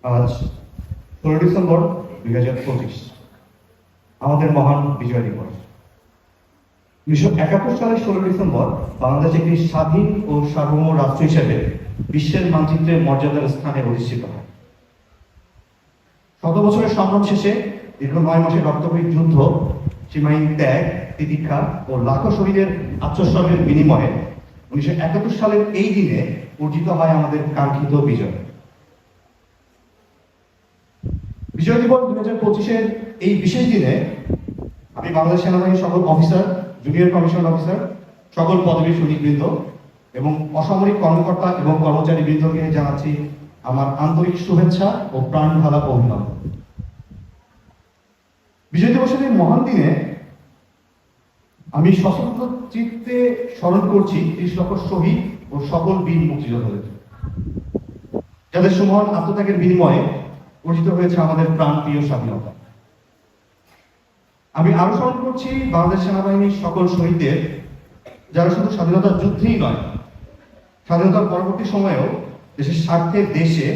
আজ 16 ডিসেম্বর 2025 আমাদের মহান বিজয় দিবস। 1971 সালের 16 ডিসেম্বর বাংলাদেশ একটি স্বাধীন ও সার্বভৌম রাষ্ট্র হিসেবে বিশ্বের মানচিত্রে মর্যাদার স্থানে অধিষ্ঠিত হয়। 100 বছরের সংগ্রাম শেষে দীর্ঘ 9 মাসের রক্তক্ষয়ী যুদ্ধ, সীমাহীন ত্যাগ, তিতিক্ষা ও লাখো শহীদের আত্মোৎসর্গের বিনিময়ে 1971 সালের এই দিনে অর্জিত হয় আমাদের কাঙ্ক্ষিত বিজয়। বিজয় দিবস 2025-এর এই বিশেষ দিনে আমি বাংলাদেশ সেনাবাহিনীর সকল অফিসার, জুনিয়র কমিশন অফিসার, সকল পদবীর সৈনিকবৃন্দ এবং অসামরিক কর্মকর্তা এবং কর্মচারীবৃন্দকে জানাচ্ছি আমার আন্তরিক শুভেচ্ছা ও প্রাণ ঢালা অভিনন্দন। বিজয় দিবসের এই মহান দিনে আমি সশস্ত্র চিত্তে স্মরণ করছি 30 লক্ষ শহীদ ও সকল বীর মুক্তিযোদ্ধাদের, যাদের সুমহান আত্মত্যাগের বিনিময়ে অর্জিত হয়েছে আমাদের প্রাণপ্রিয় স্বাধীনতা। আমি আরো স্মরণ করছি বাংলাদেশ সেনাবাহিনীর সকল শহীদদের, যারা শুধু স্বাধীনতার যুদ্ধেই নয়, স্বাধীনতার পরবর্তী সময়েও দেশের স্বার্থে দেশে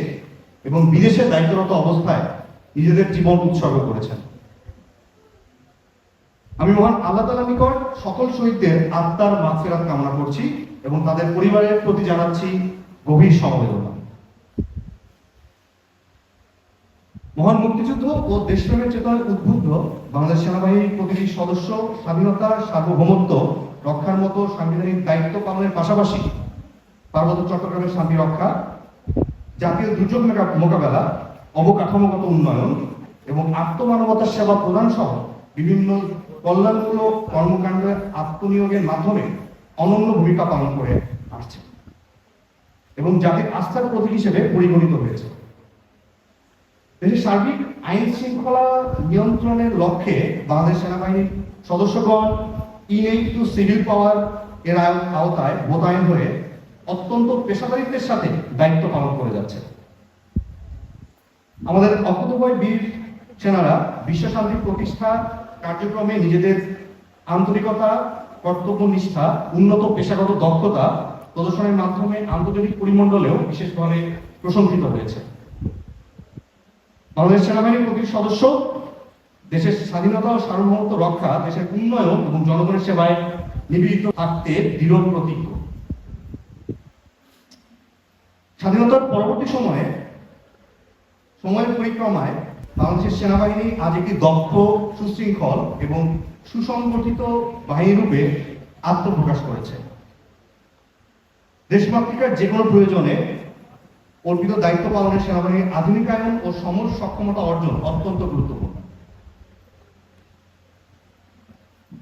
এবং বিদেশে দায়িত্বরত অবস্থায় নিজেদের জীবন উৎসর্গ করেছেন। আমি মহান আল্লাহ তাআলার নিকট সকল শহীদদের আত্মার মাগফিরাত কামনা করছি এবং তাদের পরিবারের প্রতি জানাচ্ছি গভীর সমবেদনা। মহান মুক্তিযুদ্ধ ও দেশপ্রেমের চেতনায় উদ্বুদ্ধ বাংলাদেশ সেনাবাহিনীর প্রতিটি সদস্য স্বাধীনতা, সার্বভৌমত্ব রক্ষার মতো সাংবিধানিক দায়িত্ব পালনের পাশাপাশি পার্বত্য চট্টগ্রামের শান্তি রক্ষা, জাতীয় দুর্যোগ মোকাবেলা, অবকাঠামোগত উন্নয়ন এবং আত্মমানবতার সেবা প্রদান সহ বিভিন্ন কল্যাণমূলক কর্মকাণ্ডে আত্মনিয়োগের মাধ্যমে অনন্য ভূমিকা পালন করে আসছে এবং জাতির আস্থার প্রতীক হিসেবে পরিগণিত হয়েছে। দেশের সার্বিক আইন শৃঙ্খলা নিয়ন্ত্রণের লক্ষ্যে বাংলাদেশ সেনাবাহিনীর সদস্যগণ ইনেট টু সিভিল পাওয়ার এর আওতায় মোতায়েন হয়ে অত্যন্ত পেশাদারিত্বের সাথে দায়িত্ব পালন করে যাচ্ছে। আমাদের অকুতোভয় বীর সেনারা বিশ্ব শান্তি প্রতিষ্ঠা কার্যক্রমে নিজেদের আন্তরিকতা, কর্তব্যনিষ্ঠা, উন্নত পেশাগত দক্ষতা প্রদর্শনের মাধ্যমে আন্তর্জাতিক পরিমণ্ডলেও বিশেষভাবে প্রশংসিত হয়েছে। বাংলাদেশ সেনাবাহিনীর প্রতিটি সদস্য দেশের স্বাধীনতা ও সার্বভৌমত্ব রক্ষা, দেশের উন্নয়ন এবং জনগণের সেবায় নিবেদিত থাকতে দৃঢ় প্রতিজ্ঞ। স্বাধীনতার পরবর্তী সময়ের পরিক্রমায় বাংলাদেশের সেনাবাহিনী আজ একটি দক্ষ, সুশৃঙ্খল এবং সুসংগঠিত বাহিনী রূপে আত্মপ্রকাশ করেছে। দেশমাতৃকার যে কোনো প্রয়োজনে অর্পিত দায়িত্ব পালনের সেনাবাহিনীর আধুনিকায়ন ও সমর সক্ষমতা অর্জন অত্যন্ত গুরুত্বপূর্ণ।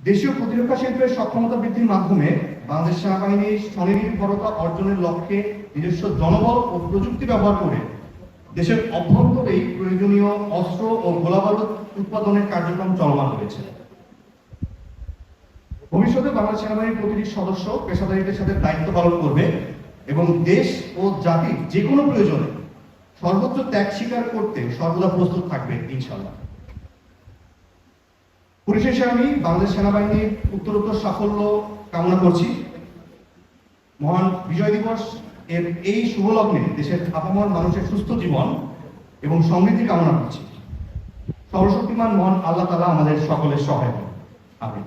দেশীয় প্রতিরক্ষা শিল্পের সক্ষমতা বৃদ্ধির মাধ্যমে বাংলাদেশ সেনাবাহিনী স্বনির্ভরতা অর্জনের লক্ষ্যে নিজস্ব জনবল ও প্রযুক্তি ব্যবহার করে দেশের অভ্যন্তরেই প্রয়োজনীয় অস্ত্র ও গোলাবারুদ উৎপাদনের কার্যক্রম চলমান রয়েছে। ভবিষ্যতে বাংলাদেশ সেনাবাহিনীর প্রতিটি সদস্য পেশাদারিত্বের সাথে দায়িত্ব পালন করবে এবং দেশ ও জাতির যে কোনো প্রয়োজনে সর্বোচ্চ ত্যাগ স্বীকার করতে সর্বদা প্রস্তুত থাকবে ইনশাআল্লাহ। পরিশেষে আমি বাংলাদেশ সেনাবাহিনীর উত্তরোত্তর সাফল্য কামনা করছি। মহান বিজয় দিবস এর এই শুভ লগ্নে দেশের আপামর মানুষের সুস্থ জীবন এবং সমৃদ্ধি কামনা করছি। সর্বশক্তিমান মহান আল্লাহ তাআলা আমাদের সকলের সহায় হন। আমিন।